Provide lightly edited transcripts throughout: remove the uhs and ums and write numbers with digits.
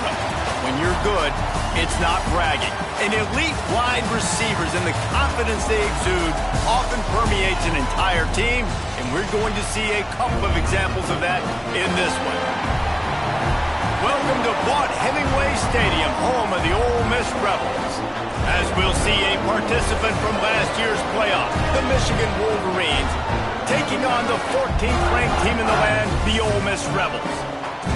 them. When you're good, it's not bragging. And elite wide receivers and the confidence they exude often permeates an entire team, and we're going to see a couple of examples of that in this one. Welcome to Vaught-Hemingway Stadium, home of the Ole Miss Rebels. As we'll see a participant from last year's playoff, the Michigan Wolverines, taking on the 14th ranked team in the land, the Ole Miss Rebels.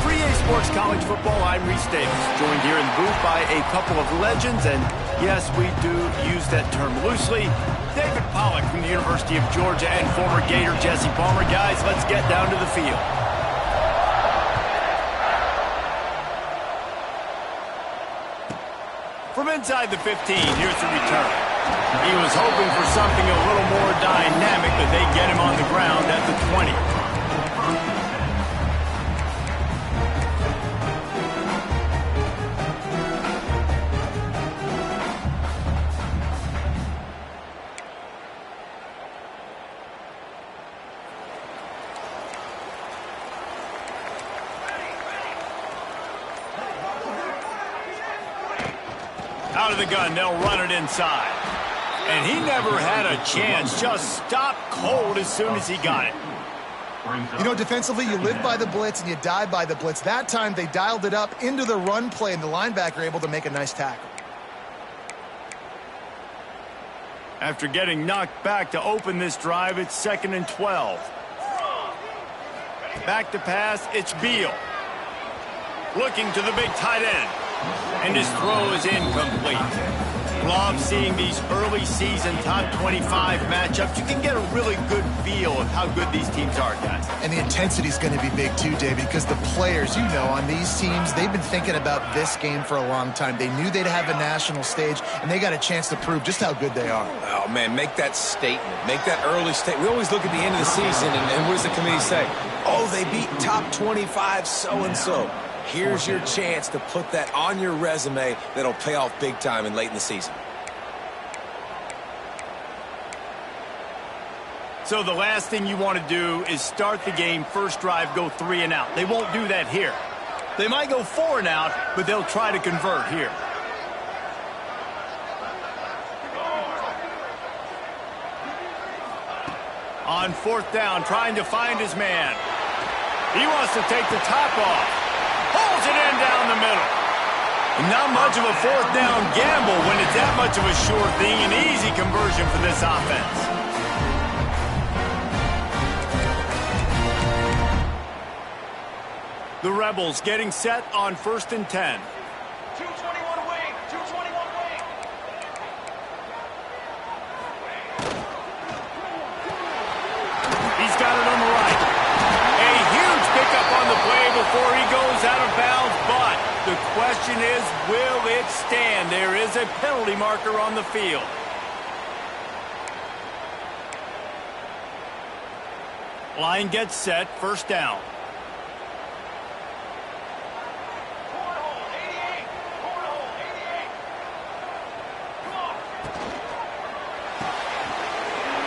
3A Sports College Football, I'm Reese Davis, joined here in the booth by a couple of legends, and yes, we do use that term loosely. David Pollack from the University of Georgia and former Gator Jesse Palmer. Guys, let's get down to the field. From inside the 15, here's the return. He was hoping for something a little more dynamic, but they get him on the ground at the 20. Out of the gun, they'll run it inside. And he never had a chance, just stopped cold as soon as he got it. You know, defensively, you live by the blitz and you die by the blitz. That time, they dialed it up into the run play, and the linebacker able to make a nice tackle. After getting knocked back to open this drive, it's 2nd and 12. Back to pass, it's Beal. Looking to the big tight end. And his throw is incomplete. Love seeing these early season top 25 matchups. You can get a really good feel of how good these teams are, guys. And the intensity is going to be big too, David, because the players, you know, on these teams, they've been thinking about this game for a long time. They knew they'd have a national stage, and they got a chance to prove just how good they are. Oh, man, make that statement. Make that early statement. We always look at the end of the season, and what does the committee say? Oh, they beat top 25 so-and-so. Here's your chance to put that on your resume that'll pay off big time and late in the season. So the last thing you want to do is start the game, first drive, go 3 and out. They won't do that here. They might go 4 and out, but they'll try to convert here. On 4th down, trying to find his man. He wants to take the top off. Pulls it in down the middle. Not much of a 4th down gamble when it's that much of a sure thing. An easy conversion for this offense. The Rebels getting set on 1st and 10. 221 away. 221 away. He's got it on the right. A huge pickup on the play before he goes out of bounds, but the question is, will it stand? There is a penalty marker on the field. Line gets set, 1st down.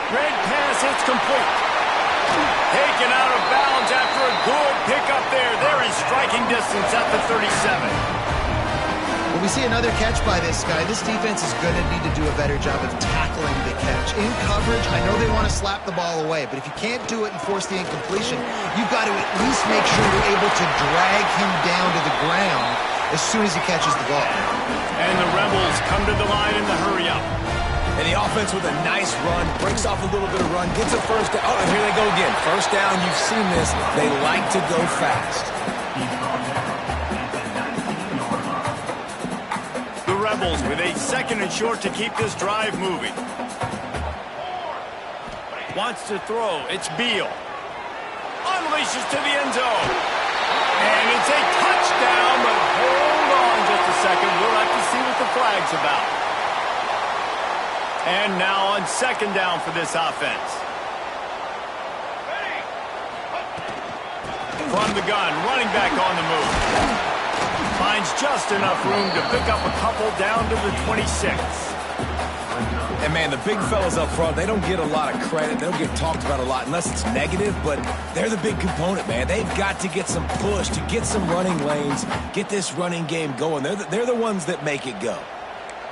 Red pass, it's complete. Taken out of bounds after a good pickup there. They're in striking distance at the 37. When we see another catch by this guy, this defense is going to need to do a better job of tackling the catch. In coverage, I know they want to slap the ball away, but if you can't do it and force the incompletion, you've got to at least make sure you're able to drag him down to the ground as soon as he catches the ball. And the Rebels come to the line in the hurry-up. And the offense with a nice run, breaks off a little bit of run, gets a 1st down. Oh, and here they go again. 1st down, you've seen this. They like to go fast. The Rebels with a 2nd and short to keep this drive moving. Wants to throw. It's Beal. Unleashes to the end zone. And it's a touchdown, but hold on just a second. We'll have to see what the flag's about. And now on 2nd down for this offense. From the gun, running back on the move. Finds just enough room to pick up a couple down to the 26. And, man, the big fellas up front, they don't get a lot of credit. They don't get talked about a lot unless it's negative, but they're the big component, man. They've got to get some push, to get some running lanes, get this running game going. They're the ones that make it go.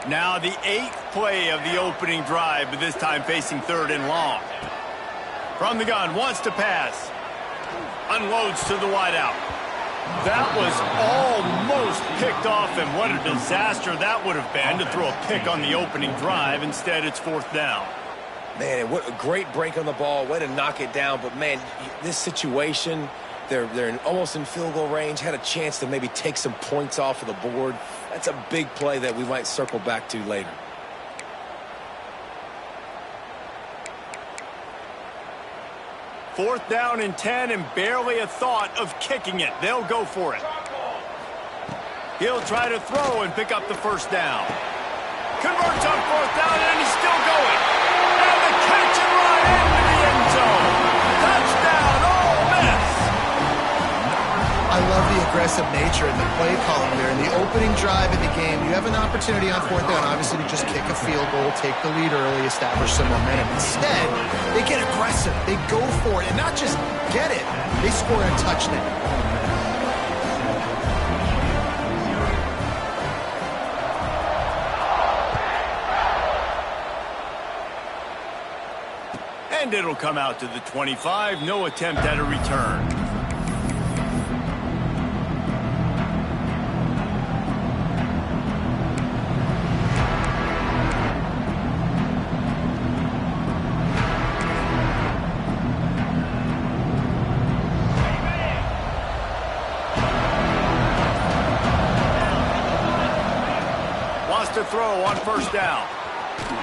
Now the 8th play of the opening drive, but this time facing 3rd and long. From the gun, wants to pass. Unloads to the wideout. That was almost picked off, and what a disaster that would have been to throw a pick on the opening drive. Instead, it's 4th down. Man, what a great break on the ball. Way to knock it down. But, man, this situation, they're almost in field goal range, had a chance to maybe take some points off of the board. That's a big play that we might circle back to later. Fourth down and 10, and barely a thought of kicking it. They'll go for it. He'll try to throw and pick up the 1st down. Converts on 4th down, and he's still going. And the catch and run into the end zone. Touchdown, Ole Miss. I love the aggressive nature and the play calling there. In the opening drive of the game, you have an opportunity on 4th down, obviously, to just kick a field goal, take the lead early, establish some momentum. Instead, they get aggressive. They go for it, and not just get it, they score a touchdown. And it'll come out to the 25. No attempt at a return. To throw on 1st down.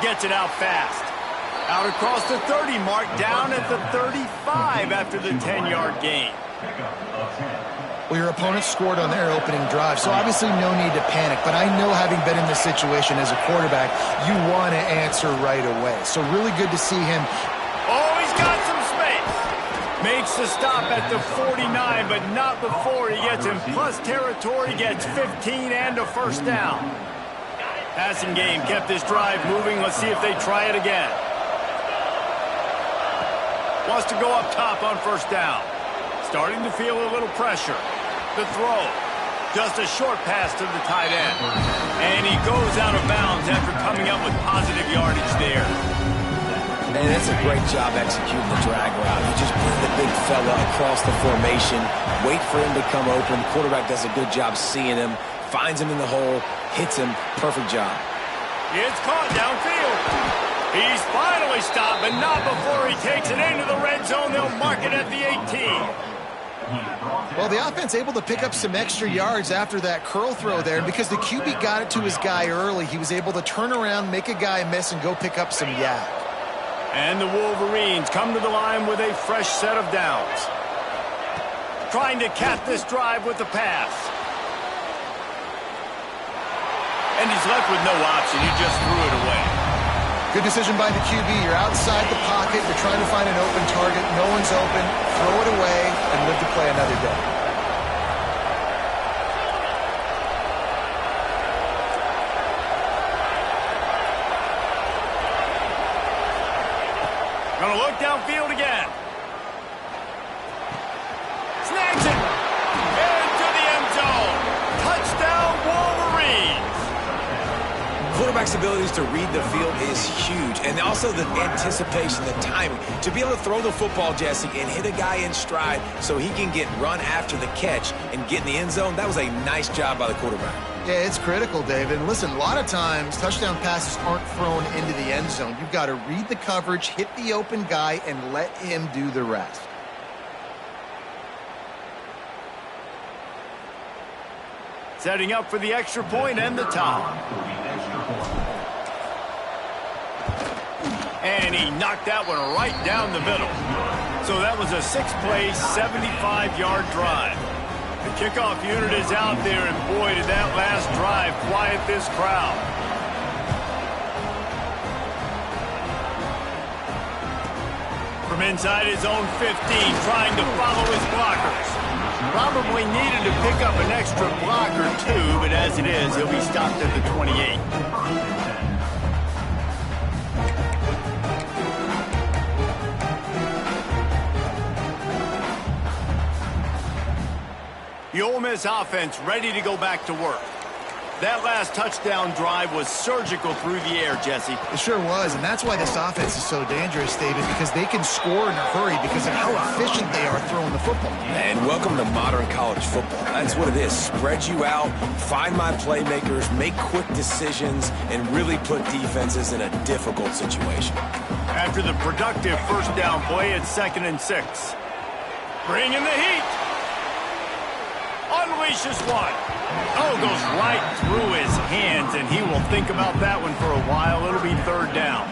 Gets it out fast. Out across the 30 mark, down at the 35 after the 10-yard gain. Well, your opponent scored on their opening drive, so obviously no need to panic. But I know, having been in this situation as a quarterback, you want to answer right away. So really good to see him. Oh, he's got some space. Makes the stop at the 49, but not before he gets in plus territory, gets 15 and a 1st down. Passing game kept this drive moving. Let's see if they try it again. Wants to go up top on 1st down. Starting to feel a little pressure. The throw. Just a short pass to the tight end. And he goes out of bounds after coming up with positive yardage there. Man, that's a great job executing the drag route. You just bring the big fella across the formation, wait for him to come open. The quarterback does a good job seeing him, finds him in the hole, hits him. Perfect job. It's caught downfield. He's finally stopped, but not before he takes it into the red zone. They'll mark it at the 18. Well, the offense able to pick up some extra yards after that curl throw there. And because the QB got it to his guy early, he was able to turn around, make a guy miss, and go pick up some yak. And the Wolverines come to the line with a fresh set of downs. Trying to cap this drive with the pass. And he's left with no option. He just threw it away. Good decision by the QB. You're outside the pocket. You're trying to find an open target. No one's open. Throw it away and live to play another day. Gonna look downfield again. Snags it. Into the end zone. Touchdown, Wolverines. Quarterback's abilities to read the field is huge, and also the anticipation, the timing. To be able to throw the football, Jesse, and hit a guy in stride so he can get run after the catch and get in the end zone, that was a nice job by the quarterback. Yeah, it's critical, David. And listen, a lot of times touchdown passes aren't thrown into the end zone. You've got to read the coverage, hit the open guy, and let him do the rest. Setting up for the extra point and the tie. And he knocked that one right down the middle. So that was a 6-play, 75-yard drive. The kickoff unit is out there, and boy, did that last drive quiet this crowd. From inside his own 15, trying to follow his blockers. Probably needed to pick up an extra block or two, but as it is, he'll be stopped at the 28. The Ole Miss offense ready to go back to work. That last touchdown drive was surgical through the air, Jesse. It sure was, and that's why this offense is so dangerous, David, because they can score in a hurry because of how efficient they are throwing the football. And welcome to modern college football. That's what it is. Spread you out, find my playmakers, make quick decisions, and really put defenses in a difficult situation. After the productive first down play, it's 2nd and 6. Bring in the heat. Unleashes one. Oh, goes right through his hands, and he will think about that one for a while. It'll be 3rd down.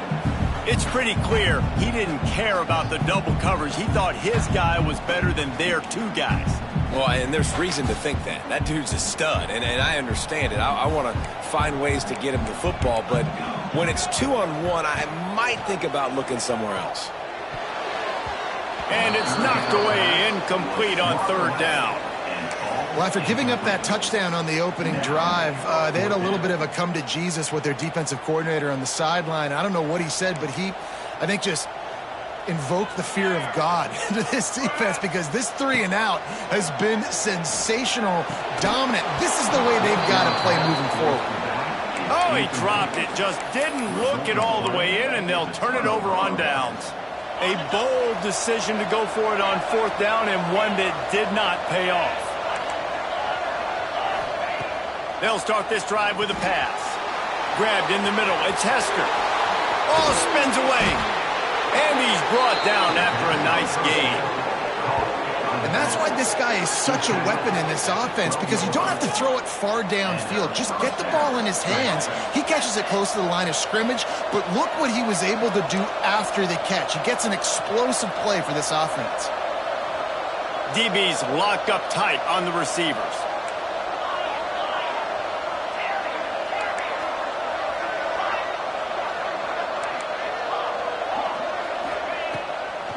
It's pretty clear he didn't care about the double coverage. He thought his guy was better than their 2 guys. Well, and there's reason to think that. That dude's a stud, and I understand it. I want to find ways to get him the football, but when it's 2-on-1, I might think about looking somewhere else. And it's knocked away, incomplete on 3rd down. Well, after giving up that touchdown on the opening drive, they had a little bit of a come to Jesus with their defensive coordinator on the sideline. I don't know what he said, but I think, just invoked the fear of God into this defense, because this 3-and-out has been sensational, dominant. This is the way they've got to play moving forward. Oh, he dropped it. Just didn't look it all the way in, and they'll turn it over on downs. A bold decision to go for it on 4th down, and one that did not pay off. They'll start this drive with a pass. Grabbed in the middle. It's Hester. Oh, spins away. And he's brought down after a nice gain. And that's why this guy is such a weapon in this offense, because you don't have to throw it far downfield. Just get the ball in his hands. He catches it close to the line of scrimmage, but look what he was able to do after the catch. He gets an explosive play for this offense. DB's locked up tight on the receivers.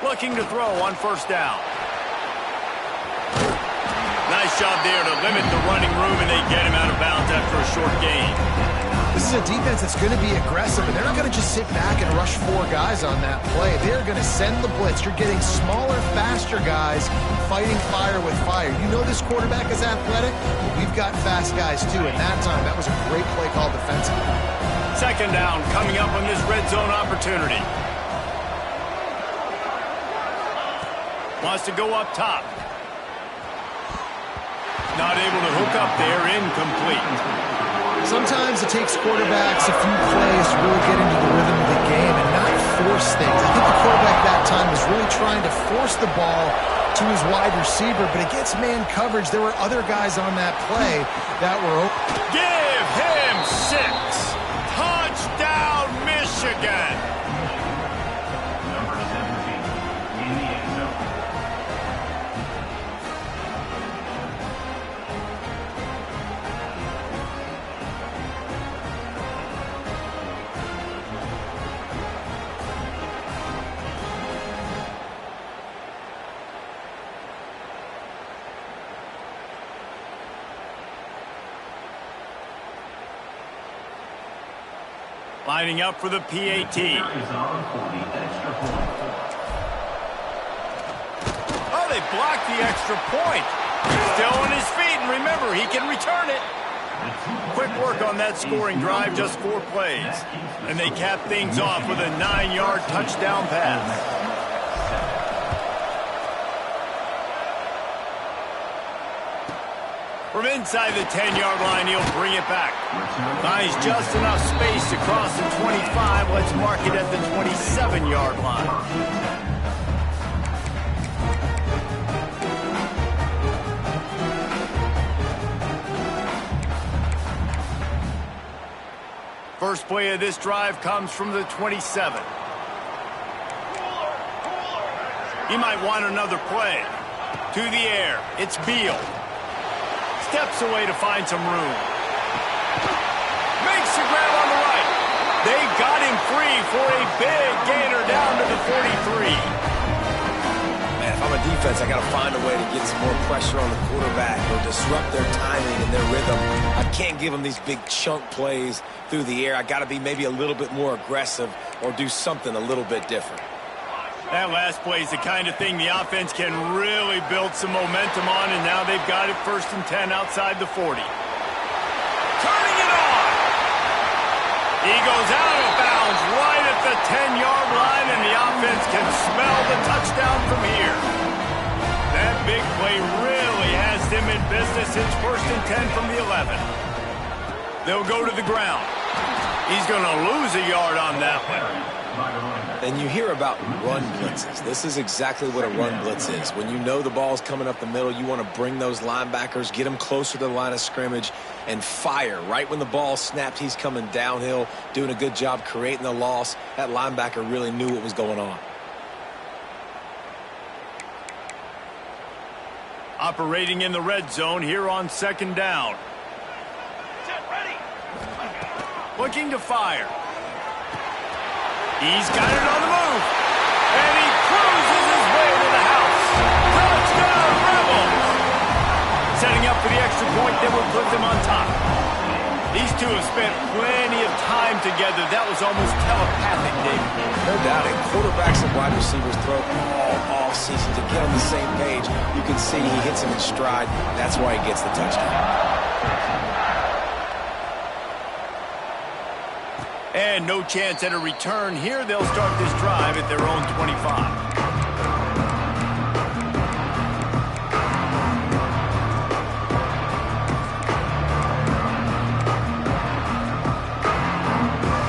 Looking to throw on 1st down. Nice job there to limit the running room, and they get him out of bounds after a short gain. This is a defense that's going to be aggressive, and they're not going to just sit back and rush 4 guys on that play. They're going to send the blitz. You're getting smaller, faster guys fighting fire with fire. You know this quarterback is athletic, but we've got fast guys too. And that time, that was a great play call defensively. 2nd down coming up on this red zone opportunity. Wants to go up top. Not able to hook up there, incomplete. Sometimes it takes quarterbacks a few plays to really get into the rhythm of the game and not force things. I think the quarterback that time was really trying to force the ball to his wide receiver, but against man coverage, there were other guys on that play that were open. Give him 6. Touchdown, Michigan. Lining up for the PAT. Oh, they blocked the extra point. Still on his feet, and remember, he can return it. Quick work on that scoring drive, just 4 plays. And they cap things off with a 9-yard touchdown pass. From inside the 10-yard line, he'll bring it back. Finds just enough space to cross the 25. Let's mark it at the 27-yard line. First play of this drive comes from the 27. He might want another play. To the air, it's Beal. Steps away to find some room. Makes the grab on the right. They got him free for a big gainer down to the 43. Man, if I'm a defense, I got to find a way to get some more pressure on the quarterback or disrupt their timing and their rhythm. I can't give them these big chunk plays through the air. I got to be maybe a little bit more aggressive or do something a little bit different. That last play is the kind of thing the offense can really build some momentum on, and now they've got it 1st and 10 outside the 40. Turning it on! He goes out of bounds right at the 10-yard line, and the offense can smell the touchdown from here. That big play really has them in business. It's 1st and 10 from the 11. They'll go to the ground. He's going to lose a yard on that one. And you hear about run blitzes. This is exactly what a run blitz is. When you know the ball's coming up the middle, you want to bring those linebackers, get them closer to the line of scrimmage, and fire. Right when the ball snapped, he's coming downhill, doing a good job creating the loss. That linebacker really knew what was going on. Operating in the red zone here on 2nd down. Looking to fire. He's got it on the move. And he cruises his way to the house. Touchdown, Rebels! Setting up for the extra point that will put them on top. These two have spent plenty of time together. That was almost telepathic, David. No doubting. Quarterbacks and wide receivers throw all season to get on the same page. You can see he hits him in stride. That's why he gets the touchdown. And no chance at a return here. They'll start this drive at their own 25.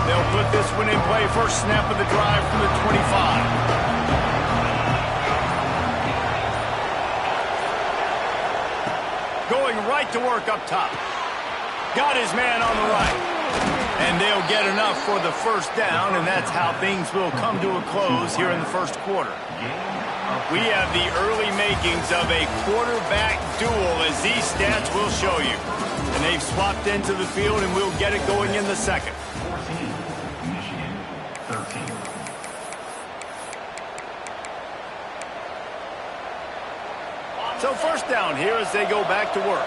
They'll put this one in play. First snap of the drive from the 25. Going right to work up top. Got his man on the right. And they'll get enough for the 1st down, and that's how things will come to a close here in the 1st quarter. We have the early makings of a quarterback duel, as these stats will show you. And they've swapped into the field, and we'll get it going in the 2nd. 14, Michigan, 13. So 1st down here as they go back to work.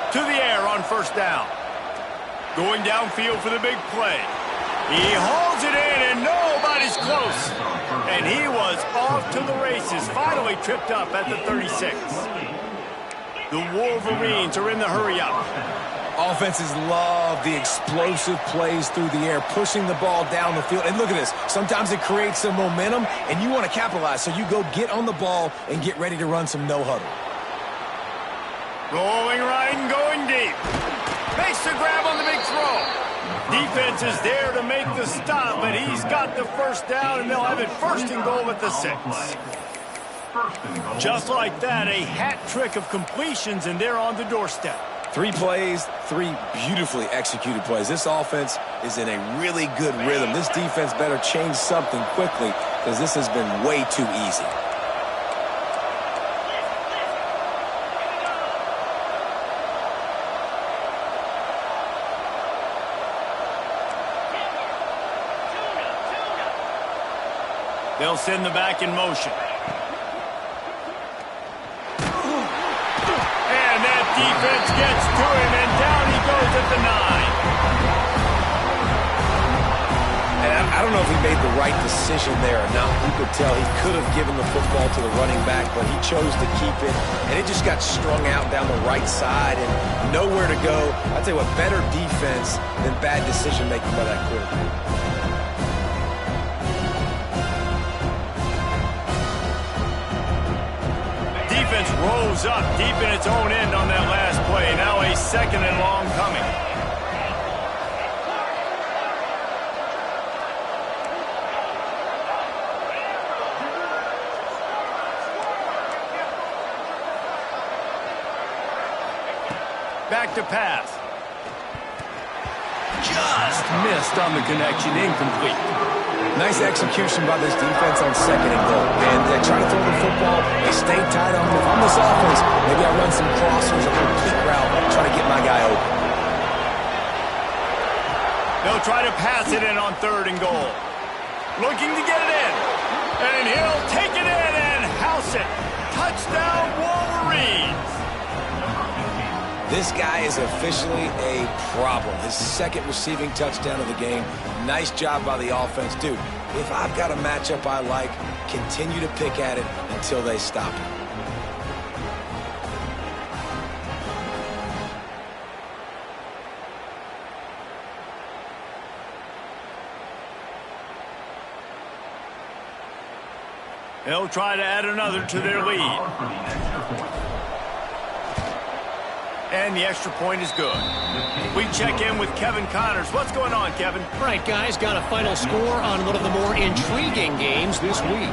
To the air on 1st down. Going downfield for the big play. He hauls it in, and nobody's close. And he was off to the races. Finally tripped up at the 36. The Wolverines are in the hurry-up. Offenses love the explosive plays through the air, pushing the ball down the field. And look at this. Sometimes it creates some momentum, and you want to capitalize. So you go get on the ball and get ready to run some no-huddle. Rolling right and going deep. Makes the grab on the big throw. Defense is there to make the stop, but he's got the 1st down, and they'll have it 1st and goal at the 6. Just like that, a hat trick of completions, and they're on the doorstep. 3 plays, 3 beautifully executed plays. This offense is in a really good rhythm. This defense better change something quickly, because this has been way too easy. They'll send the back in motion. And that defense gets to him, and down he goes at the 9. And I don't know if he made the right decision there or not. You could tell he could have given the football to the running back, but he chose to keep it, and it just got strung out down the right side and nowhere to go. I'll tell you what, better defense than bad decision-making by that quarterback. Defense rolls up deep in its own end on that last play. Now a 2nd and long coming. Back to pass. Just missed on the connection. Incomplete. Nice execution by this defense on 2nd and goal. And they try to throw the football. They stay tight on them. If I'm this offense, maybe I run some crossers, a little kick route, try to get my guy open. They'll try to pass it in on 3rd and goal. Looking to get it in. And he'll take it in and house it. Touchdown, Wolverines. This guy is officially a problem. His second receiving touchdown of the game. Nice job by the offense. Dude, if I've got a matchup I like, continue to pick at it until they stop it. They'll try to add another to their lead. And the extra point is good. We check in with Kevin Connors. What's going on, Kevin? Right, guys, got a final score on one of the more intriguing games this week.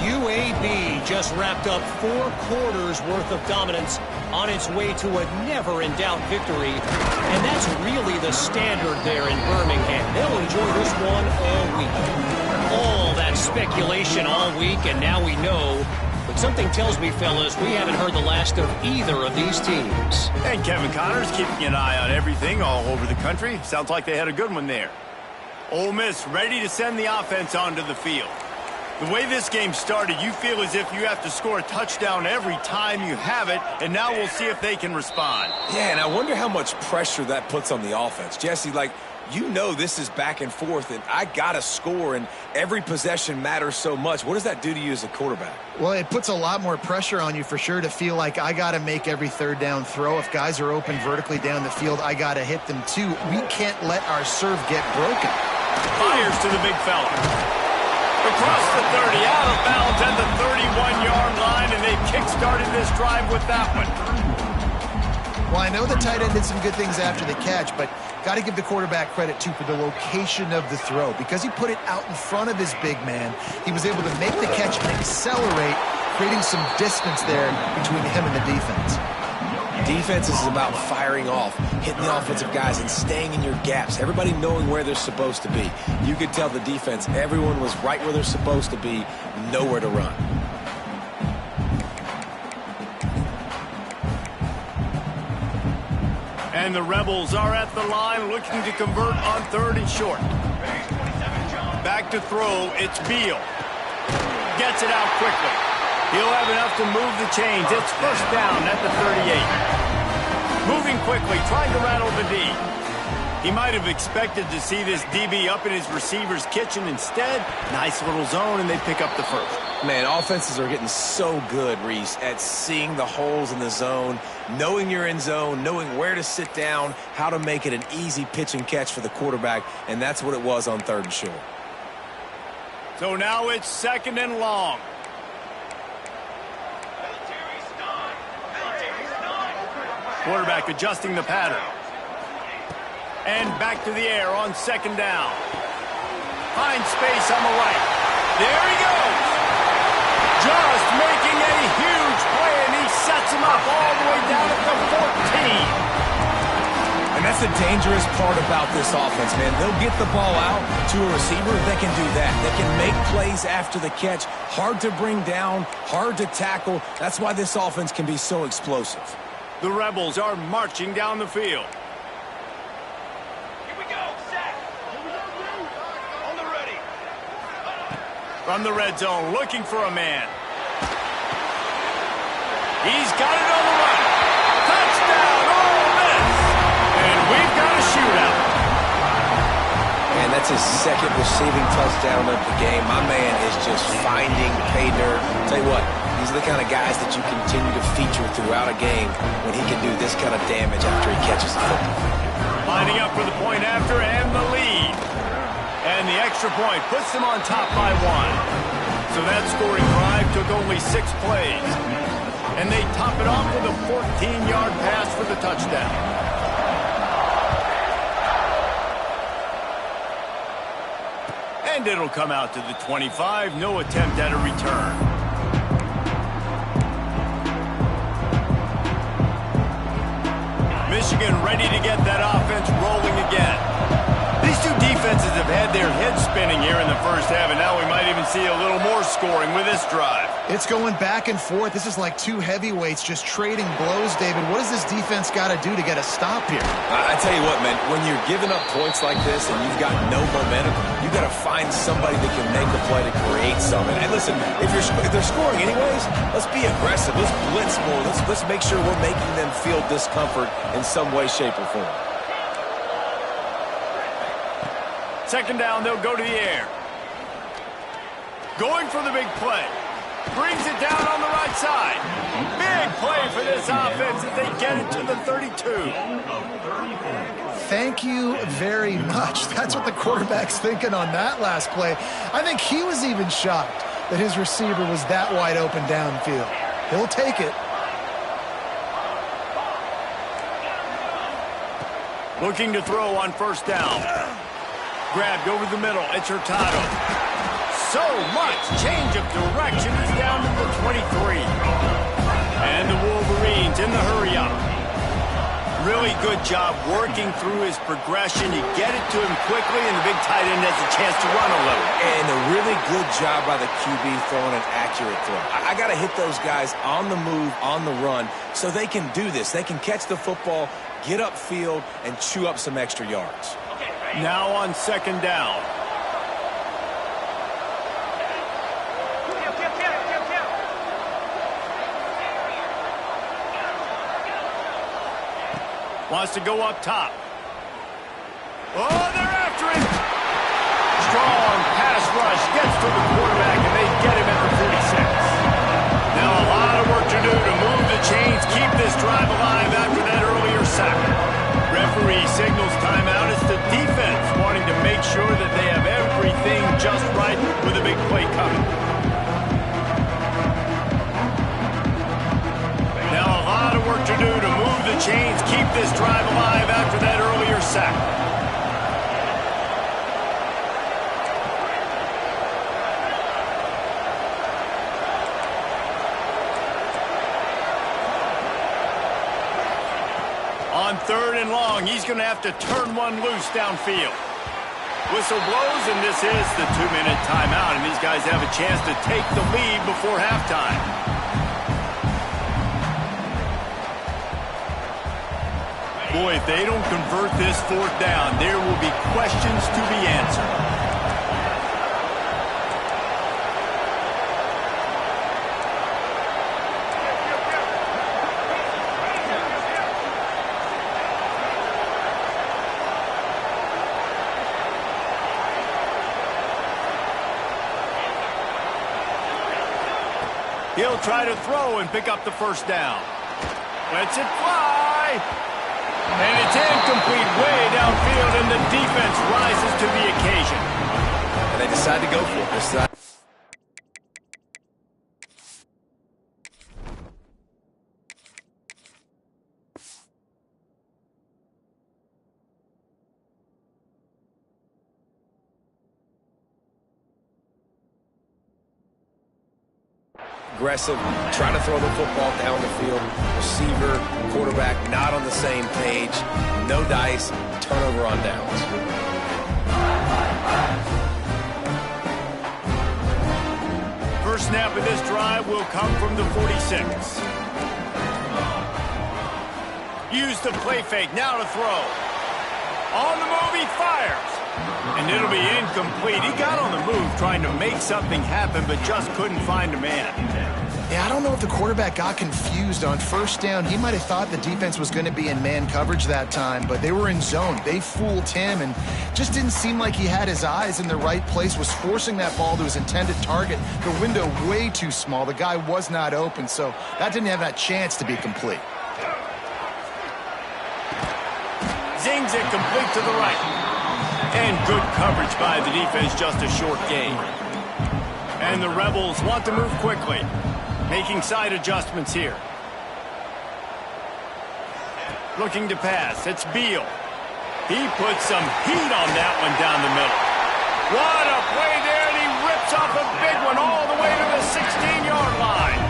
UAB just wrapped up 4 quarters worth of dominance on its way to a never-in-doubt victory. And that's really the standard there in Birmingham. They'll enjoy this one all week. All that speculation all week, and now we know. But something tells me, fellas, we haven't heard the last of either of these teams. And Kevin Connors keeping an eye on everything all over the country. Sounds like they had a good one there. Ole Miss ready to send the offense onto the field. The way this game started, you feel as if you have to score a touchdown every time you have it, and now we'll see if they can respond. Yeah, and I wonder how much pressure that puts on the offense. Jesse, like, you know this is back and forth, and I got to score, and every possession matters so much. What does that do to you as a quarterback? Well, it puts a lot more pressure on you for sure to feel like I got to make every third down throw. If guys are open vertically down the field, I got to hit them too. We can't let our serve get broken. Fires to the big fella. Across the 30, out of bounds at the 31-yard line, and they've kick-started this drive with that one. Well, I know the tight end did some good things after the catch, but got to give the quarterback credit, too, for the location of the throw. Because he put it out in front of his big man, he was able to make the catch and accelerate, creating some distance there between him and the defense. Defense is about firing off, hitting the offensive guys, and staying in your gaps. Everybody knowing where they're supposed to be. You could tell the defense, everyone was right where they're supposed to be, nowhere to run. And the Rebels are at the line looking to convert on 3rd and short. Back to throw, it's Beal. Gets it out quickly. He'll have enough to move the chains. It's first down at the 38. Moving quickly, trying to rattle the D. He might have expected to see this DB up in his receiver's kitchen. Instead, nice little zone, and they pick up the first. Man, offenses are getting so good, Reese, at seeing the holes in the zone, knowing you're in zone, knowing where to sit down, how to make it an easy pitch and catch for the quarterback, and that's what it was on 3rd and short. So now it's 2nd and long. Quarterback adjusting the pattern. And back to the air on 2nd down. Finds space on the right. There he goes. Just making a huge play, and he sets him up all the way down at the 14. And that's the dangerous part about this offense, man. They'll get the ball out to a receiver. They can do that. They can make plays after the catch. Hard to bring down, hard to tackle. That's why this offense can be so explosive. The Rebels are marching down the field. Here we go, set. On the ready. From the red zone, looking for a man. He's got it on the run. Touchdown, Ole Miss. And we've got a shootout. And that's his 2nd receiving touchdown of the game. My man is just finding pay dirt. Tell you what, these are the kind of guys that you continue to feature throughout a game when he can do this kind of damage after he catches the football. Lining up for the point after and the lead. And the extra point puts them on top by 1. So that scoring drive took only 6 plays. And they top it off with a 14-yard pass for the touchdown. And it'll come out to the 25. No attempt at a return. Michigan ready to get that offense rolling again. These two defenses have had their heads spinning here in the first half, and now we might even see see a little more scoring with this drive. It's going back and forth. This is like two heavyweights just trading blows, David. What does this defense got to do to get a stop here? I tell you what, man, when you're giving up points like this and you've got no momentum, you've got to find somebody that can make a play to create something. And listen, if they're scoring anyways, let's be aggressive. Let's blitz more. Let's make sure we're making them feel discomfort in some way, shape, or form. Second down, they'll go to the air. Going for the big play. Brings it down on the right side. Big play for this offense as they get it to the 32. Thank you very much. That's what the quarterback's thinking on that last play. I think he was even shocked that his receiver was that wide open downfield. He'll take it. Looking to throw on first down. Grabbed over the middle. It's Hurtado. So much change of direction. He's down to the 23. And the Wolverines in the hurry up. Really good job working through his progression. You get it to him quickly, and the big tight end has a chance to run a little. And a really good job by the QB throwing an accurate throw. I got to hit those guys on the move, on the run, so they can do this. They can catch the football, get upfield, and chew up some extra yards. Now on second down. Wants to go up top. Oh, they're after him. Strong pass rush gets to the quarterback, and they get him at the 46. Now a lot of work to do to move the chains, keep this drive alive after that earlier sack. Referee signals timeout. It's the defense wanting to make sure that they have everything just right with a big play coming. Now a lot of work to do to move the chains, keep this drive alive after that earlier sack. On third and long, he's going to have to turn one loose downfield. Whistle blows, and this is the 2-minute timeout, and these guys have a chance to take the lead before halftime. Boy, if they don't convert this fourth down, there will be questions to be answered. He'll try to throw and pick up the first down. Lets it fly. And it's incomplete way downfield, and the defense rises to the occasion. And they decide to go for it this time. Aggressive, trying to throw the football down the field. Receiver, quarterback, not on the same page. No dice, turnover on downs. First snap of this drive will come from the 46. Use the play fake, now to throw. On the move, he fires. And it'll be incomplete. He got on the move trying to make something happen, but just couldn't find a man. Yeah, I don't know if the quarterback got confused on first down. He might have thought the defense was going to be in man coverage that time, but they were in zone. They fooled him and just didn't seem like he had his eyes in the right place, was forcing that ball to his intended target. The window way too small. The guy was not open, so that didn't have that chance to be complete. Zings it complete to the right. And good coverage by the defense, just a short gain. And the Rebels want to move quickly, making side adjustments here. Looking to pass, it's Beal. He puts some heat on that one down the middle. What a play there, and he rips off a big one all the way to the 16-yard line.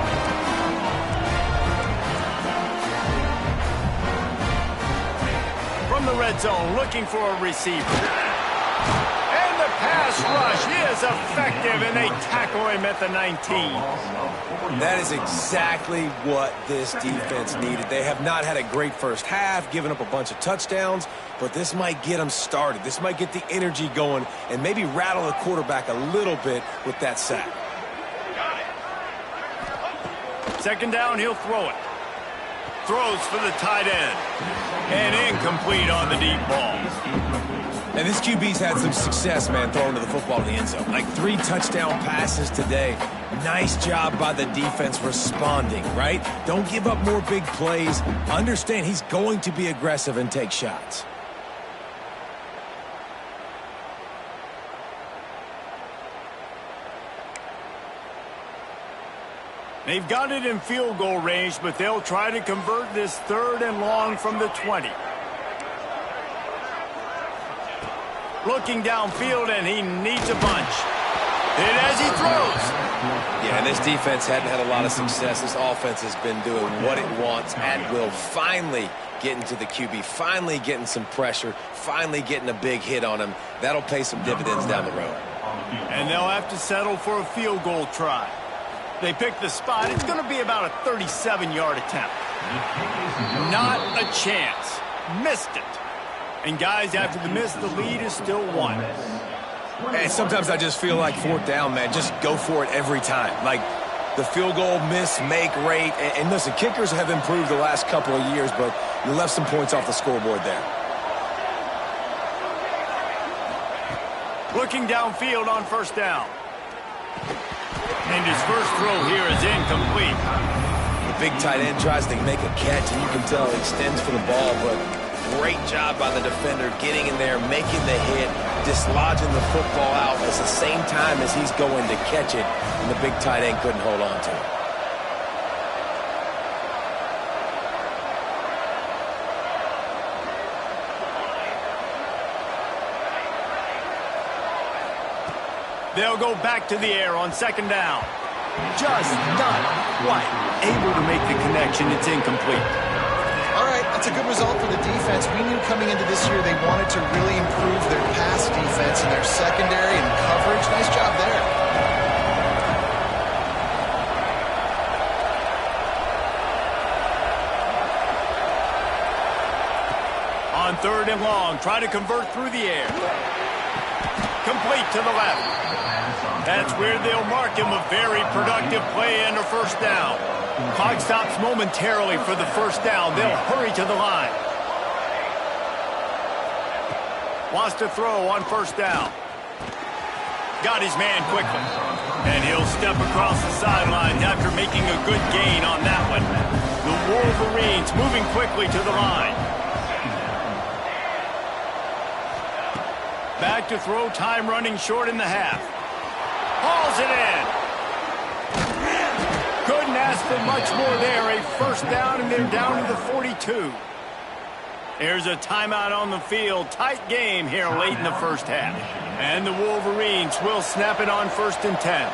From the red zone, looking for a receiver. And the pass pass rush is effective, and they tackle him at the 19. That is exactly what this defense needed. They have not had a great first half, given up a bunch of touchdowns, but this might get them started. This might get the energy going and maybe rattle the quarterback a little bit with that sack. Second down, he'll throw it. Throws for the tight end. And incomplete on the deep ball. And this QB's had some success, man, throwing to the football in the end zone. Like 3 touchdown passes today. Nice job by the defense responding, right? Don't give up more big plays. Understand he's going to be aggressive and take shots. They've got it in field goal range, but they'll try to convert this 3rd and long from the 20. Looking downfield, and he needs a bunch. And as he throws. Yeah, and this defense hadn't had a lot of success. This offense has been doing what it wants at will. Finally getting to the QB, finally getting some pressure, finally getting a big hit on him. That'll pay some dividends down the road. And they'll have to settle for a field goal try. They pick the spot. It's going to be about a 37-yard attempt. Not a chance. Missed it. And guys, after the miss, the lead is still 1. And sometimes I just feel like 4th down, man. Just go for it every time. Like the field goal miss, make rate. And listen, kickers have improved the last couple of years, but you left some points off the scoreboard there. Looking downfield on 1st down. And his first throw here is incomplete. The big tight end tries to make a catch, and you can tell he extends for the ball, but great job by the defender getting in there, making the hit, dislodging the football out at the same time as he's going to catch it, and the big tight end couldn't hold on to it. They'll go back to the air on 2nd down. Just not quite able to make the connection. It's incomplete. All right, that's a good result for the defense. We knew coming into this year they wanted to really improve their pass defense and their secondary and coverage. Nice job there. On 3rd and long, try to convert through the air. Complete to the left. That's where they'll mark him. A very productive play under 1st down. Clock stops momentarily for the 1st down. They'll hurry to the line. Wants to throw on 1st down. Got his man quickly. And he'll step across the sidelines after making a good gain on that one. The Wolverines moving quickly to the line. Back to throw, time running short in the half. Hauls it in. Couldn't ask for much more there. A 1st down, and they're down to the 42. There's a timeout on the field. Tight game here late in the 1st half. And the Wolverines will snap it on 1st and 10.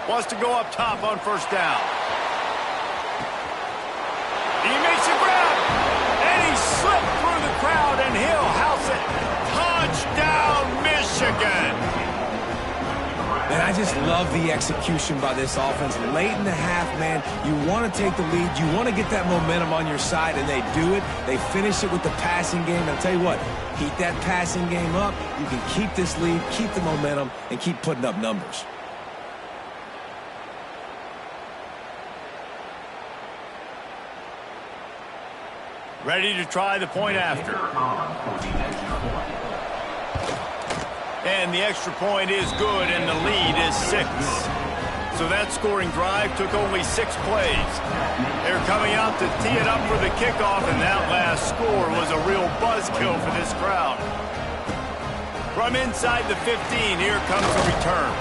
Wants to go up top on 1st down. He makes a grab, and he slipped through the crowd, and he'll house it. Touchdown, Michigan! And I just love the execution by this offense. Late in the half, man, you want to take the lead. You want to get that momentum on your side, and they do it. They finish it with the passing game. I'll tell you what, keep that passing game up. You can keep this lead, keep the momentum, and keep putting up numbers. Ready to try the point after. And the extra point is good, and the lead is 6. So that scoring drive took only 6 plays. They're coming out to tee it up for the kickoff, and that last score was a real buzzkill for this crowd. From inside the 15, here comes the return.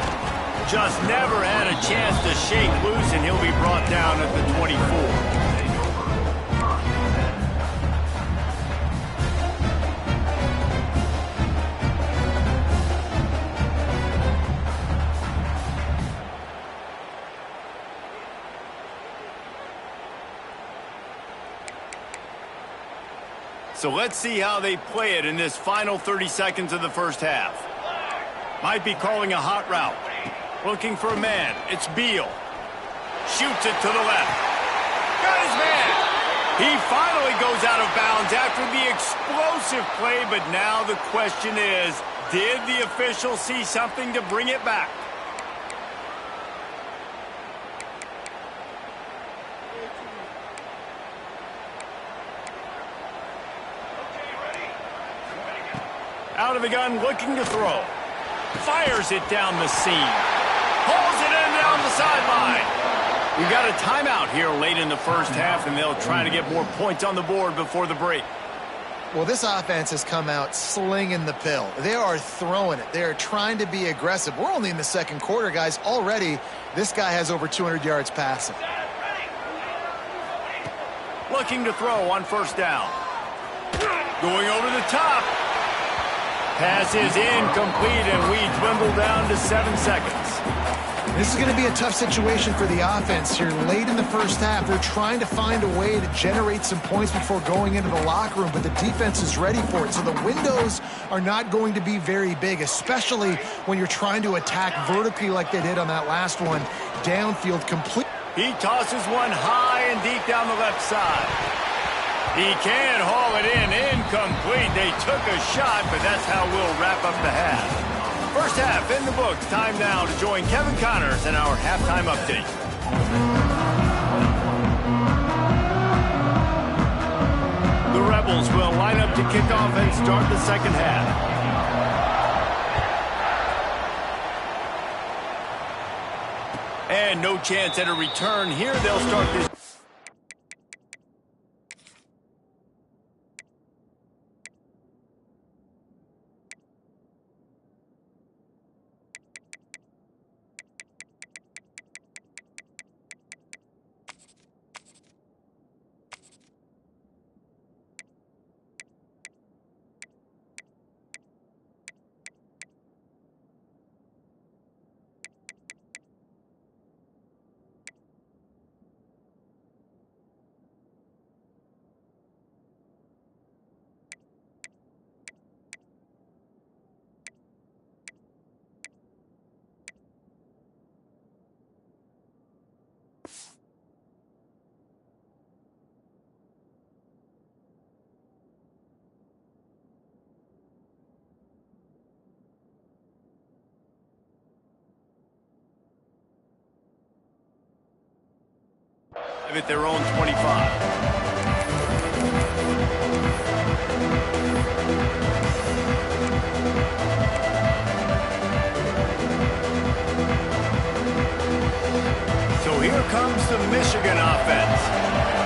Just never had a chance to shake loose, and he'll be brought down at the 24. So let's see how they play it in this final 30 seconds of the first half. Might be calling a hot route. Looking for a man. It's Beal. Shoots it to the left. Got his man. He finally goes out of bounds after the explosive play, but now the question is, did the official see something to bring it back? Out of the gun, looking to throw. Fires it down the seam. Pulls it in down the sideline. We got a timeout here late in the first half, and they'll try to get more points on the board before the break. Well, this offense has come out slinging the pill. They are throwing it. They are trying to be aggressive. We're only in the second quarter, guys. Already, this guy has over 200 yards passing. Looking to throw on first down. Going over the top. Pass is incomplete, and we dwindle down to 7 seconds. This is going to be a tough situation for the offense here late in the first half. They're trying to find a way to generate some points before going into the locker room, but the defense is ready for it. So the windows are not going to be very big, especially when you're trying to attack vertically like they did on that last one. Downfield complete. He tosses one high and deep down the left side. He can haul it in. Incomplete. They took a shot, but that's how we'll wrap up the half. First half in the books. Time now to join Kevin Connors in our halftime update. The Rebels will line up to kick off and start the second half. And no chance at a return here. They'll start this. At their own 25. So here comes the Michigan offense.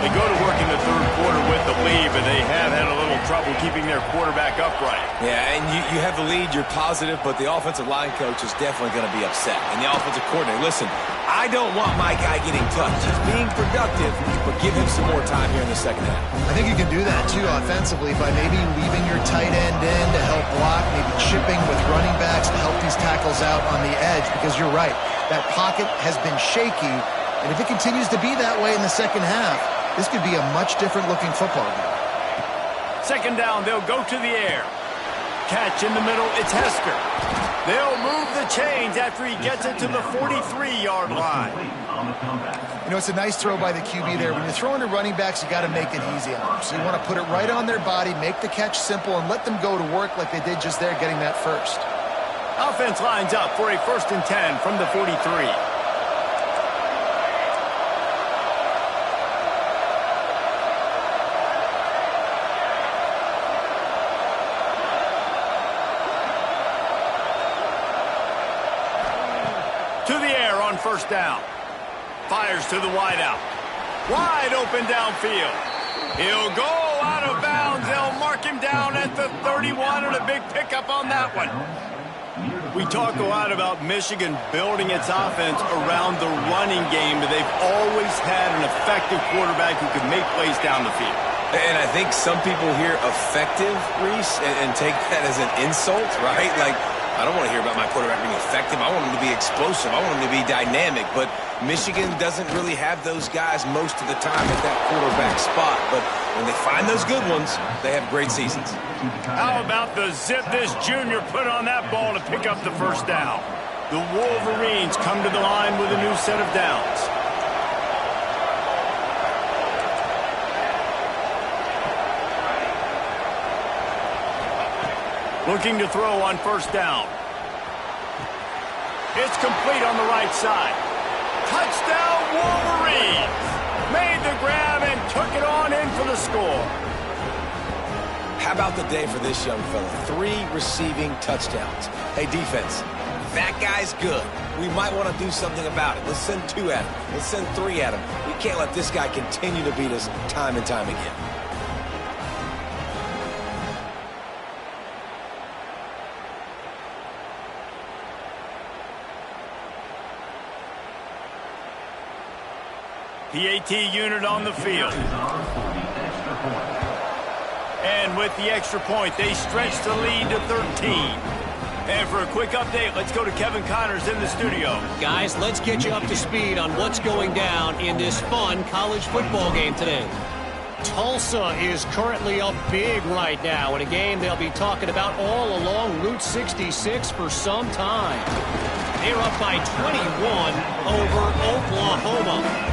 They go to work in the third quarter with the lead, but they have had a little trouble keeping their quarterback upright. Yeah, and you have the lead, you're positive, but the offensive line coach is definitely going to be upset. And the offensive coordinator, listen, I don't want my guy getting touched. He's being productive, but give him some more time here in the second half. I think you can do that, too, offensively, by maybe leaving your tight end in to help block, maybe chipping with running backs to help these tackles out on the edge, because you're right. That pocket has been shaky, and if it continues to be that way in the second half, this could be a much different-looking football game. Second down, they'll go to the air. Catch in the middle, it's Hester. They'll move the chains after he gets it to the 43-yard line. You know, it's a nice throw by the QB there. When you're throwing to running backs, you got to make it easy on them. So you want to put it right on their body, make the catch simple, and let them go to work like they did just there, getting that first. Offense lines up for a 1st and 10 from the 43. First down. Fires to the wideout. Wide open downfield. He'll go out of bounds. They'll mark him down at the 31, and a big pickup on that one. We talk a lot about Michigan building its offense around the running game, but they've always had an effective quarterback who can make plays down the field. And I think some people hear effective, Reese, and take that as an insult, right? Like, I don't want to hear about my quarterback being effective. I want him to be explosive. I want him to be dynamic. But Michigan doesn't really have those guys most of the time at that quarterback spot. But when they find those good ones, they have great seasons. How about the zip this junior put on that ball to pick up the first down? The Wolverines come to the line with a new set of downs. Looking to throw on first down. It's complete on the right side. Touchdown, Wolverines! Made the grab and took it on in for the score. How about the day for this young fella? 3 receiving touchdowns. Hey, defense, that guy's good. We might want to do something about it. Let's send 2 at him. Let's send 3 at him. We can't let this guy continue to beat us time and time again. PAT unit on the field. And with the extra point, they stretch the lead to 13. And for a quick update, let's go to Kevin Connors in the studio. Guys, let's get you up to speed on what's going down in this fun college football game today. Tulsa is currently up big right now in a game they'll be talking about all along Route 66 for some time. They're up by 21 over Oklahoma.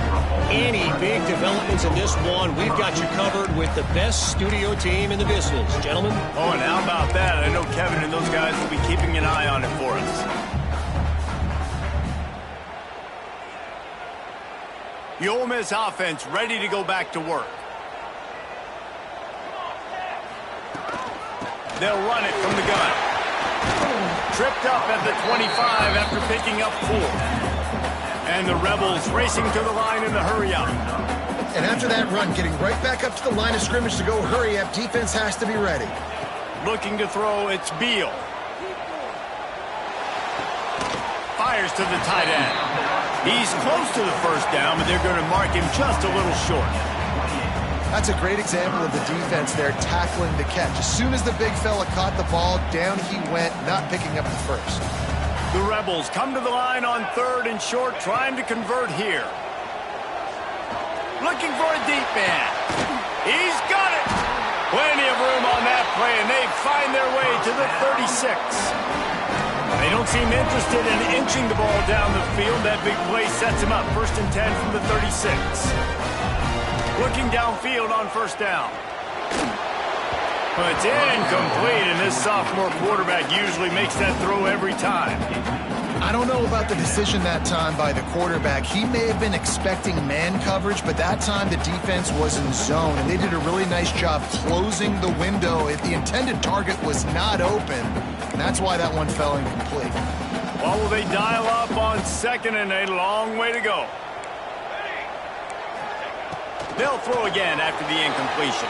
Any big developments in this one, we've got you covered with the best studio team in the business. Gentlemen? Oh, and how about that? I know Kevin and those guys will be keeping an eye on it for us. The Ole Miss offense ready to go back to work. They'll run it from the gun. Tripped up at the 25 after picking up 4. And the Rebels racing to the line in the hurry-up. And after that run, getting right back up to the line of scrimmage to go hurry-up, defense has to be ready. Looking to throw, it's Beal. Fires to the tight end. He's close to the first down, but they're going to mark him just a little short. That's a great example of the defense there tackling the catch. As soon as the big fella caught the ball, down he went, not picking up the first. The Rebels come to the line on 3rd and short, trying to convert here. Looking for a deep man. He's got it. Plenty of room on that play, and they find their way to the 36. They don't seem interested in inching the ball down the field. That big play sets him up. 1st and 10 from the 36. Looking downfield on first down. But it's incomplete, and this sophomore quarterback usually makes that throw every time. I don't know about the decision that time by the quarterback. He may have been expecting man coverage, but that time the defense was in zone, and they did a really nice job closing the window. The intended target was not open, and that's why that one fell incomplete. Well, will they dial up on 2nd and a long way to go? They'll throw again after the incompletion.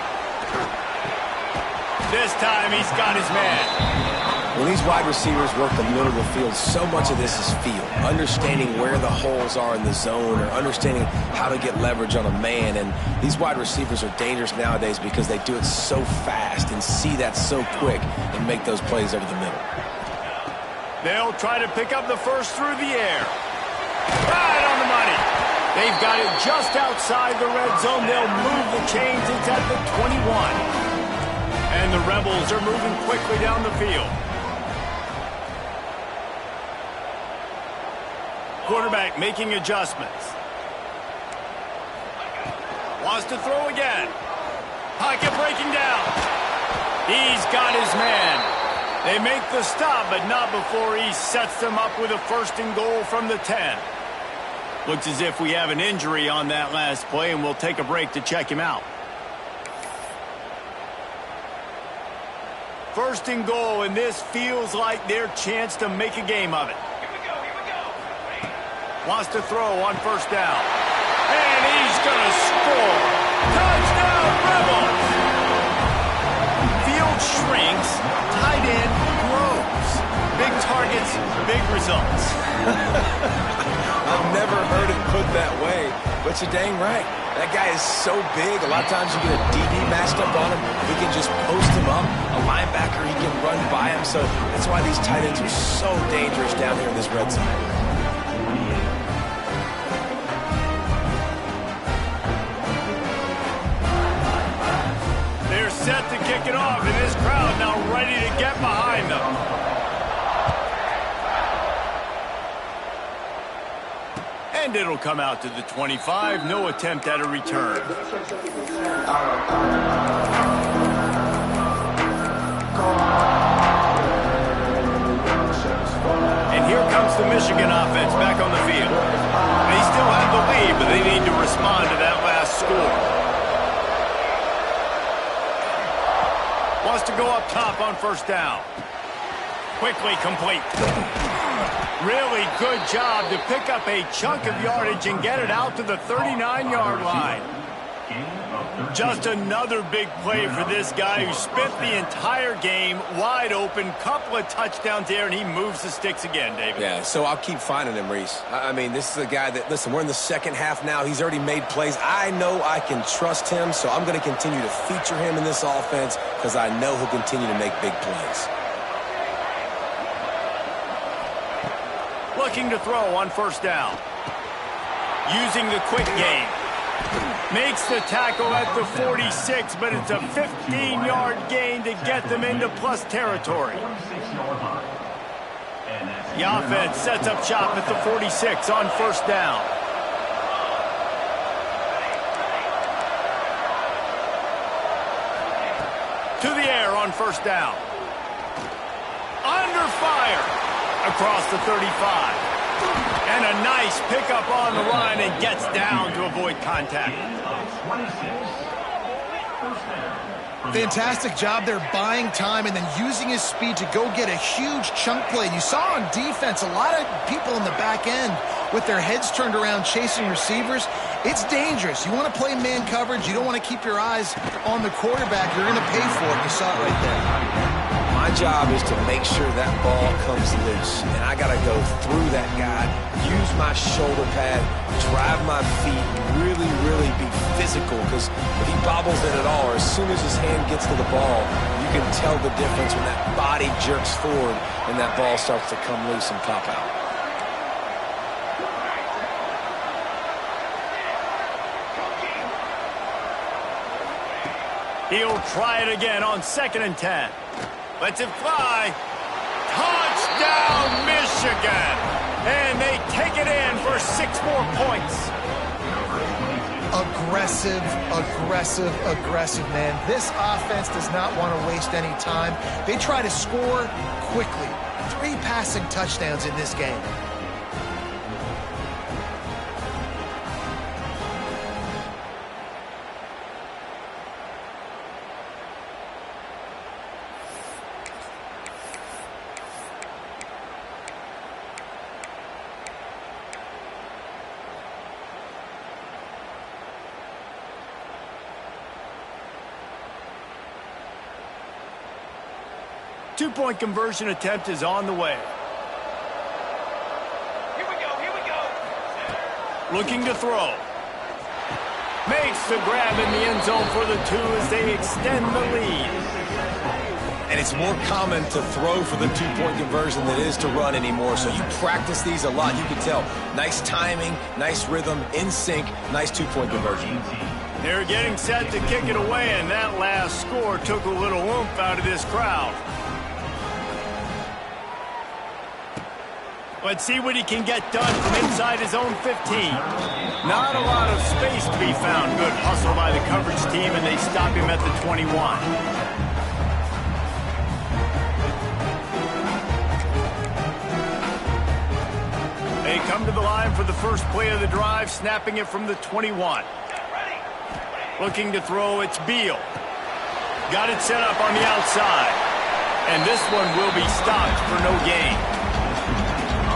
This time he's got his man. When these wide receivers work the middle of the field, so much of this is feel. Understanding where the holes are in the zone or understanding how to get leverage on a man. And these wide receivers are dangerous nowadays because they do it so fast and see that so quick and make those plays over the middle. They'll try to pick up the first through the air. Right on the money. They've got it just outside the red zone. They'll move the chains. It's at the 21. And the Rebels are moving quickly down the field. Quarterback making adjustments. Wants to throw again. Pocket breaking down. He's got his man. They make the stop, but not before he sets them up with a 1st and goal from the 10. Looks as if we have an injury on that last play, and we'll take a break to check him out. 1st and goal, and this feels like their chance to make a game of it. Here we go. Wants to throw on first down. And he's going to score. Touchdown, Rebels! Field shrinks, tight end grows. Big targets, big results. I've never heard it put that way, but But you're dang right. That guy is so big. A lot of times you get a DB matched up on him. He can just post him up. A linebacker, he can run by him. So that's why these tight ends are so dangerous down here in this red zone. They're set to kick it off, and this crowd now ready to get behind them. And it'll come out to the 25. No attempt at a return. And here comes the Michigan offense back on the field. They still have the lead, but they need to respond to that last score. Wants to go up top on first down. Quickly complete. Really good job to pick up a chunk of yardage and get it out to the 39-yard line. Just another big play for this guy who spent the entire game wide open. Couple of touchdowns there, and he moves the sticks again, David. Yeah, so I'll keep finding him, Reese. I mean, this is a guy that, listen, we're in the second half now. He's already made plays. I know I can trust him, so I'm going to continue to feature him in this offense because I know he'll continue to make big plays. Looking to throw on first down. Using the quick game. Makes the tackle at the 46, but it's a 15-yard gain to get them into plus territory. The offense sets up shop at the 46 on first down. To the air on first down. Under fire. Across the 35. And a nice pickup on the line and gets down to avoid contact. Fantastic job there buying time and then using his speed to go get a huge chunk play. You saw on defense a lot of people in the back end with their heads turned around chasing receivers. It's dangerous. You want to play man coverage. You don't want to keep your eyes on the quarterback. You're going to pay for it. You saw it right there. My job is to make sure that ball comes loose, and I got to go through that guy, use my shoulder pad, drive my feet, really, really be physical, because if he bobbles it at all, or as soon as his hand gets to the ball, you can tell the difference when that body jerks forward and that ball starts to come loose and pop out. He'll try it again on 2nd and 10. Lets it fly. Touchdown, Michigan! And they take it in for 6 more points. Aggressive, aggressive, aggressive, man. This offense does not want to waste any time. They try to score quickly. 3 passing touchdowns in this game. Two-point conversion attempt is on the way. Here we go. Looking to throw. Makes the grab in the end zone for the 2 as they extend the lead. And it's more common to throw for the 2-point conversion than it is to run anymore. So you practice these a lot. You can tell. Nice timing, nice rhythm, in sync, nice 2-point conversion. They're getting set to kick it away, and that last score took a little oomph out of this crowd. Let's see what he can get done from inside his own 15. Not a lot of space to be found. Good hustle by the coverage team, and they stop him at the 21. They come to the line for the first play of the drive, snapping it from the 21. Looking to throw, it's Beal. Got it set up on the outside. And this one will be stopped for no gain.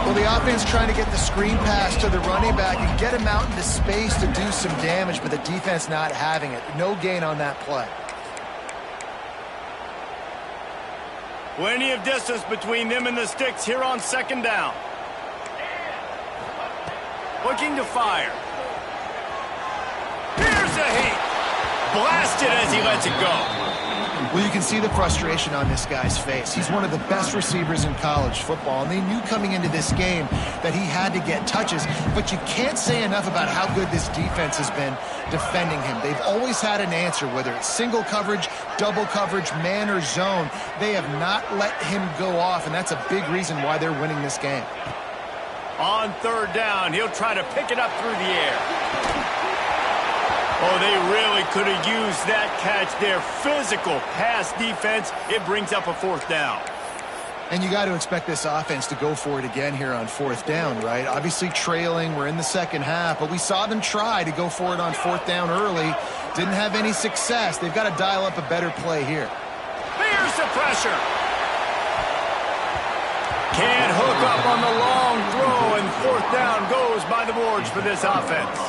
Well, the offense trying to get the screen pass to the running back and get him out into space to do some damage, but the defense not having it. No gain on that play. Plenty of distance between them and the sticks here on 2nd down. Looking to fire. to heat. Blasted as he lets it go. Well, you can see the frustration on this guy's face. He's one of the best receivers in college football, and they knew coming into this game that he had to get touches, but you can't say enough about how good this defense has been defending him. They've always had an answer, whether it's single coverage, double coverage, man or zone. They have not let him go off, and that's a big reason why they're winning this game. On third down, he'll try to pick it up through the air. Oh, they really could have used that catch there. Physical pass defense. It brings up a fourth down. And you got to expect this offense to go for it again here on fourth down, right? Obviously trailing. We're in the second half, but we saw them try to go for it on fourth down early. Didn't have any success. They've got to dial up a better play here. Here's the pressure. Can't hook up on the long throw, and fourth down goes by the boards for this offense.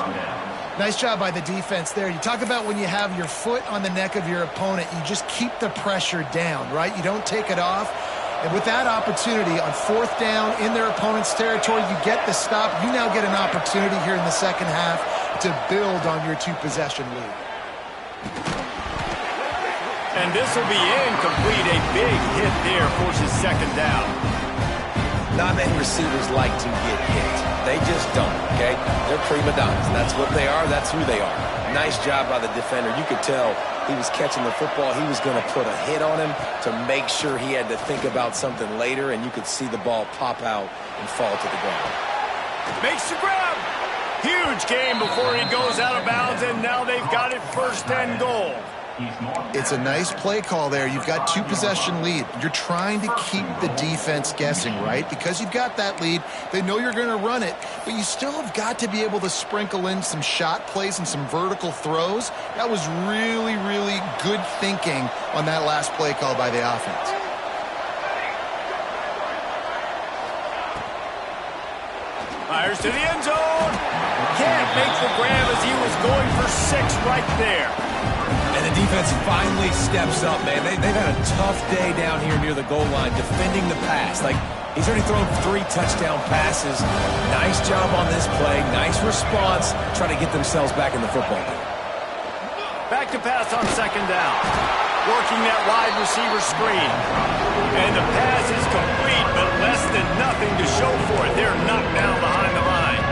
Nice job by the defense there. You talk about when you have your foot on the neck of your opponent, you just keep the pressure down, right? You don't take it off. And with that opportunity on fourth down in their opponent's territory, you get the stop. You now get an opportunity here in the second half to build on your two-possession lead. And this will be incomplete. A big hit there forces second down. Not many receivers like to get hit. They just don't, okay? They're prima donnas. That's what they are. That's who they are. Nice job by the defender. You could tell he was catching the football. He was going to put a hit on him to make sure he had to think about something later, and you could see the ball pop out and fall to the ground. Makes the grab. Huge game before he goes out of bounds, and now they've got it first and goal. It's a nice play call there. You've got two-possession lead. You're trying to keep the defense guessing, right? Because you've got that lead, they know you're going to run it, but you still have got to be able to sprinkle in some shot plays and some vertical throws. That was really, really good thinking on that last play call by the offense. Fires to the end zone. Can't make the grab as he was going for 6 right there. And the defense finally steps up, man. They've had a tough day down here near the goal line defending the pass. Like, he's already thrown 3 touchdown passes. Nice job on this play. Nice response. Trying to get themselves back in the football game. Back to pass on second down. Working that wide receiver screen. And the pass is complete, but less than nothing to show for it. They're knocked down behind the line.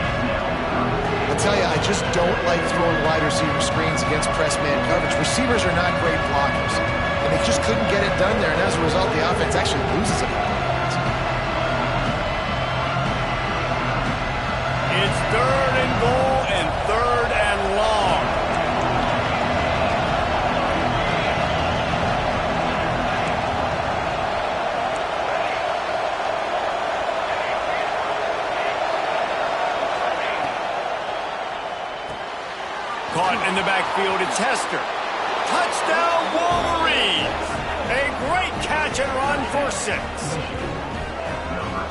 I'll tell you, I just don't like throwing wide receiver screens against press man coverage. Receivers are not great blockers, and they just couldn't get it done there, and as a result, the offense actually loses it. It's third and goal and third and long. Caught in the backfield, it's Hester. Touchdown, Wolverines! A great catch and run for 6.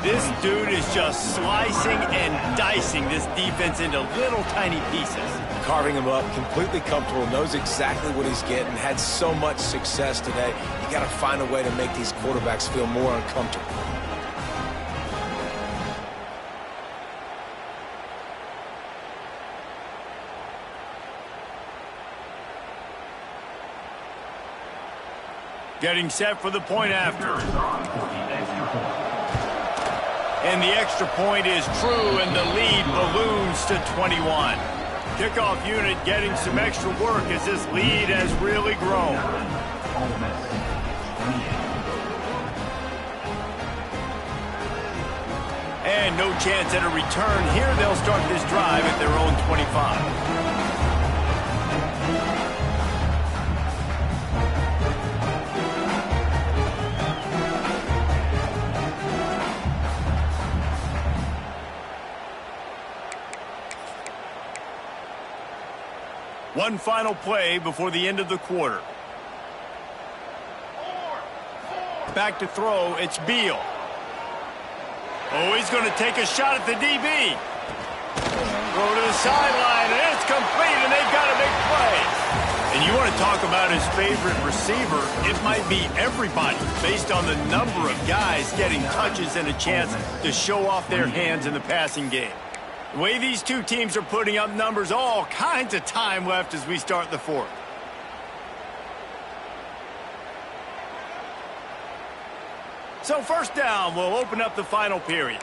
This dude is just slicing and dicing this defense into little tiny pieces. Carving him up, completely comfortable, knows exactly what he's getting, had so much success today. You got to find a way to make these quarterbacks feel more uncomfortable. Getting set for the point after. And the extra point is true, and the lead balloons to 21. Kickoff unit getting some extra work as this lead has really grown. And no chance at a return here. They'll start this drive at their own 25. One final play before the end of the quarter. Back to throw, it's Beal. Oh, he's going to take a shot at the DB. Throw to the sideline, and it's complete, and they've got a big play. And you want to talk about his favorite receiver, it might be everybody, based on the number of guys getting touches and a chance to show off their hands in the passing game. The way these two teams are putting up numbers, all kinds of time left as we start the fourth. So first down, we'll open up the final period.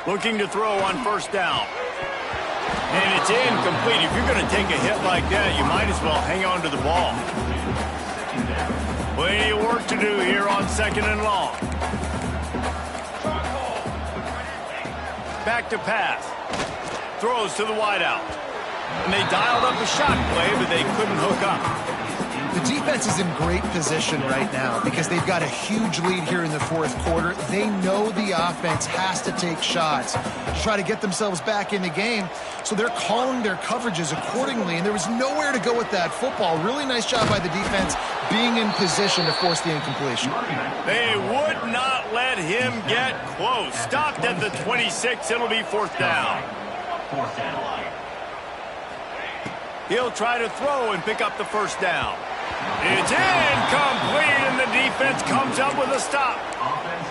Looking to throw on first down. And it's incomplete. If you're going to take a hit like that, you might as well hang on to the ball. Plenty of work to do here on second and long. Back to pass. Throws to the wideout. And they dialed up a shot play, but they couldn't hook up. The defense is in great position right now because they've got a huge lead here in the fourth quarter. They know the offense has to take shots to try to get themselves back in the game, so they're calling their coverages accordingly, and there was nowhere to go with that football. Really nice job by the defense being in position to force the incompletion. They would not let him get close. Stopped at the 26. It'll be fourth down. He'll try to throw and pick up the first down. It's incomplete, and the defense comes up with a stop.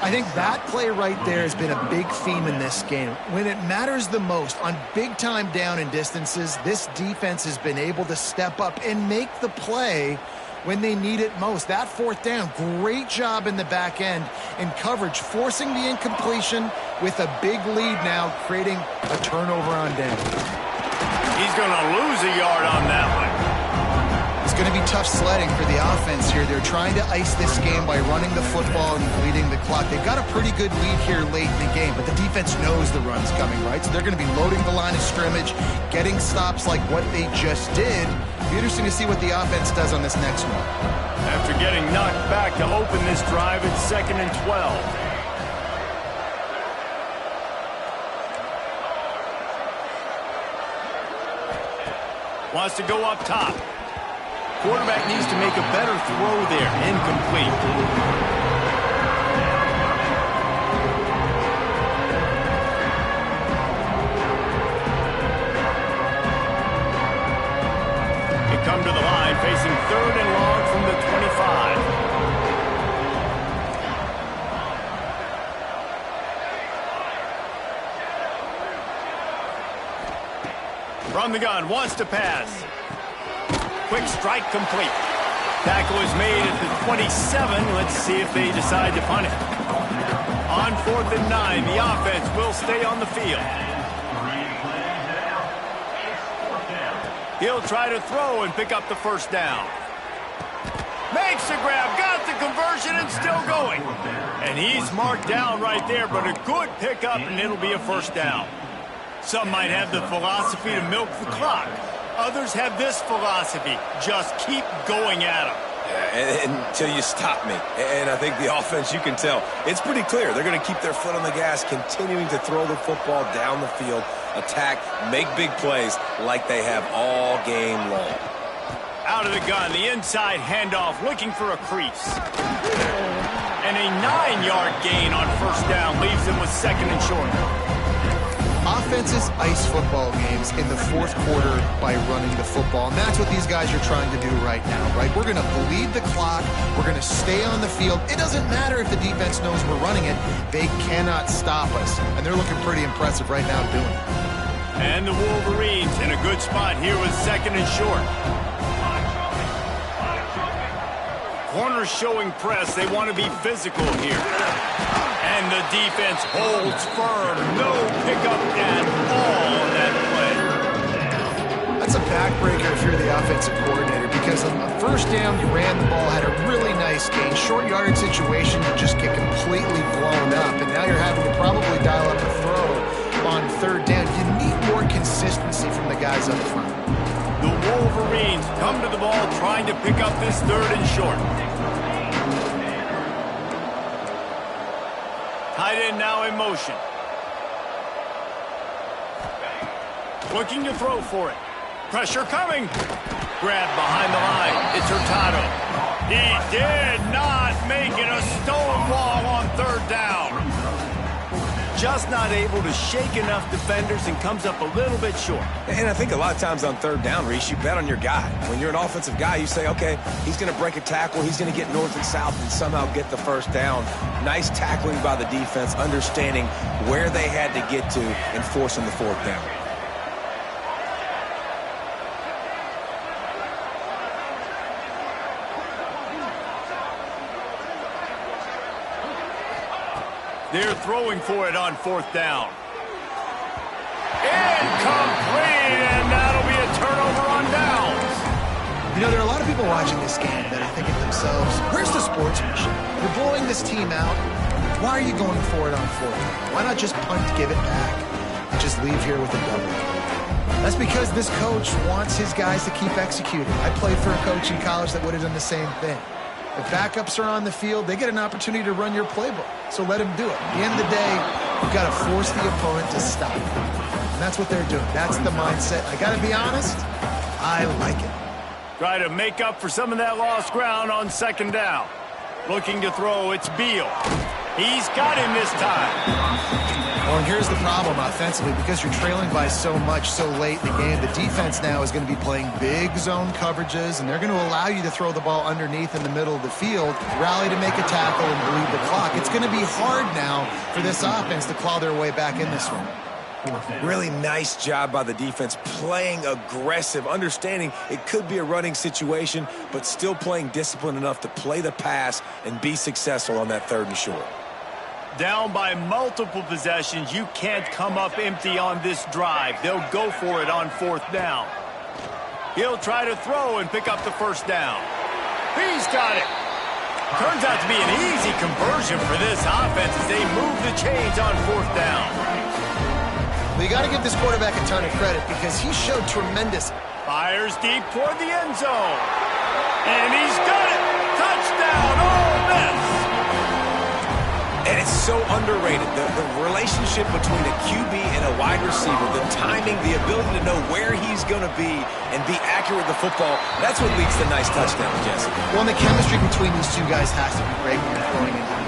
I think that play right there has been a big theme in this game. When it matters the most, on big-time down and distances, this defense has been able to step up and make the play when they need it most. That fourth down, great job in the back end in coverage, forcing the incompletion with a big lead now, creating a turnover on down. He's going to lose a yard on that one. It's going to be tough sledding for the offense here. They're trying to ice this game by running the football and bleeding the clock. They've got a pretty good lead here late in the game, but the defense knows the run's coming, right? So they're going to be loading the line of scrimmage, getting stops like what they just did. It'll be interesting to see what the offense does on this next one. After getting knocked back to open this drive, it's 2nd and 12. Wants to go up top. Quarterback needs to make a better throw there. Incomplete. They come to the line facing 3rd and long from the 25. From the gun, wants to pass. Quick strike complete. Tackle is made at the 27. Let's see if they decide to punt it. On 4th and 9, the offense will stay on the field. He'll try to throw and pick up the first down. Makes the grab, got the conversion, and still going. And he's marked down right there, but a good pickup, and it'll be a first down. Some might have the philosophy to milk the clock. Others have this philosophy, just keep going at them. Yeah, until you stop me. And I think the offense, you can tell, it's pretty clear. They're going to keep their foot on the gas, continuing to throw the football down the field, attack, make big plays like they have all game long. Out of the gun, the inside handoff, looking for a crease. And a 9-yard gain on first down leaves them with 2nd and short. Offenses ice football games in the fourth quarter by running the football, and that's what these guys are trying to do right now, right? We're going to bleed the clock. We're going to stay on the field. It doesn't matter if the defense knows we're running it. They cannot stop us, and they're looking pretty impressive right now doing it. And the Wolverines in a good spot here with 2nd and short. Corners showing press. They want to be physical here. And the defense holds firm. No pickup at all on that play. That's a backbreaker if you're the offensive coordinator, because on the first down, you ran the ball, had a really nice gain. Short yardage situation, you just get completely blown up. And now you're having to probably dial up a throw on 3rd down. You need more consistency from the guys up front. The Wolverines come to the ball trying to pick up this 3rd and short. Tight end now in motion. Looking to throw for it. Pressure coming. Grab behind the line. It's Hurtado. He did not make it. A stone wall on 3rd down. just not able to shake enough defenders and comes up a little bit short. And I think a lot of times on third down, Reese, you bet on your guy. When you're an offensive guy, you say, okay, he's going to break a tackle, he's going to get north and south and somehow get the first down. Nice tackling by the defense, understanding where they had to get to and forcing the fourth down. They're throwing for it on fourth down. Incomplete, and that'll be a turnover on downs. You know, there are a lot of people watching this game that are thinking to themselves, where's the sportsmanship? You're blowing this team out. Why are you going for it on fourth down? Why not just punt, give it back, and just leave here with a double? That's because this coach wants his guys to keep executing. I played for a coach in college that would have done the same thing. If backups are on the field, they get an opportunity to run your playbook. So let them do it. At the end of the day, you've got to force the opponent to stop. And that's what they're doing. That's the mindset. I got to be honest, I like it. Try to make up for some of that lost ground on second down. Looking to throw, it's Beal. He's got him this time. Well, and here's the problem offensively. Because you're trailing by so much so late in the game, the defense now is going to be playing big zone coverages, and they're going to allow you to throw the ball underneath in the middle of the field, rally to make a tackle, and bleed the clock. It's going to be hard now for this offense to claw their way back in this one. Really nice job by the defense, playing aggressive, understanding it could be a running situation, but still playing disciplined enough to play the pass and be successful on that third and short. Down by multiple possessions, you can't come up empty on this drive. They'll go for it on fourth down. He'll try to throw and pick up the first down. He's got it. Turns out to be an easy conversion for this offense as they move the chains on fourth down. Well, you got to give this quarterback a ton of credit because he showed tremendous. Fires deep toward the end zone. And he's got it. Touchdown, Ole Miss. And it's so underrated, the relationship between a QB and a wide receiver, the timing, the ability to know where he's going to be and be accurate with the football, that's what leads to nice touchdowns, Jesse. Well, and the chemistry between these two guys has to be great when you're throwing into the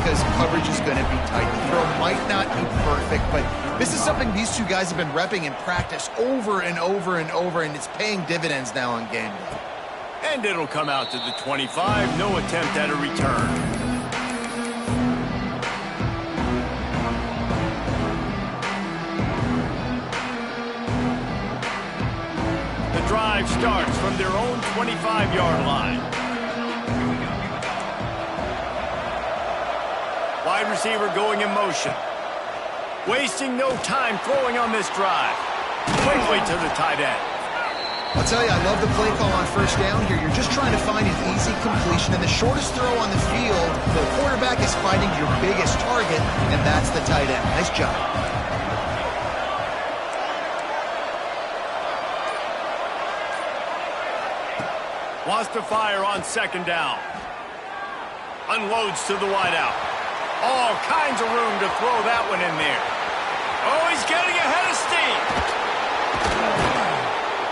because coverage is going to be tight. The throw might not be perfect, but this is something these two guys have been repping in practice over and over and over, and it's paying dividends now on game day. And it'll come out to the 25. No attempt at a return. The drive starts from their own 25-yard line. Wide receiver going in motion. Wasting no time throwing on this drive. Quickly to the tight end. I'll tell you, I love the play call on first down here. You're just trying to find an easy completion, and the shortest throw on the field, the quarterback is finding your biggest target, and that's the tight end. Nice job. Wants to fire on second down. Unloads to the wideout. All kinds of room to throw that one in there. Oh, he's getting ahead of steam.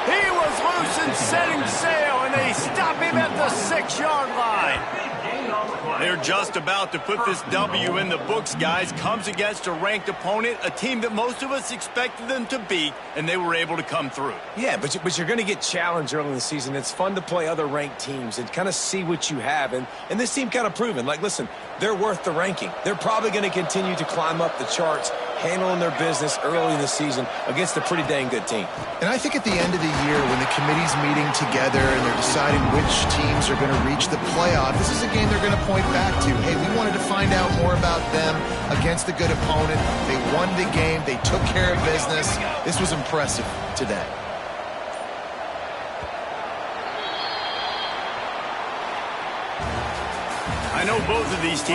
He was loose and setting sail, and they stop him at the 6-yard line. They're just about to put this W in the books, guys. Comes against a ranked opponent, a team that most of us expected them to beat, and they were able to come through. Yeah, but you're going to get challenged early in the season. It's fun to play other ranked teams and kind of see what you have. And this team kind of proven, like, listen, they're worth the ranking. They're probably going to continue to climb up the charts, handling their business early in the season against a pretty dang good team. And I think at the end of the year, when the committee's meeting together and they're deciding which teams are going to reach the playoff, this is a game they're going to point back to. Hey, we wanted to find out more about them against a good opponent. They won the game. They took care of business. This was impressive today. I know both of these teams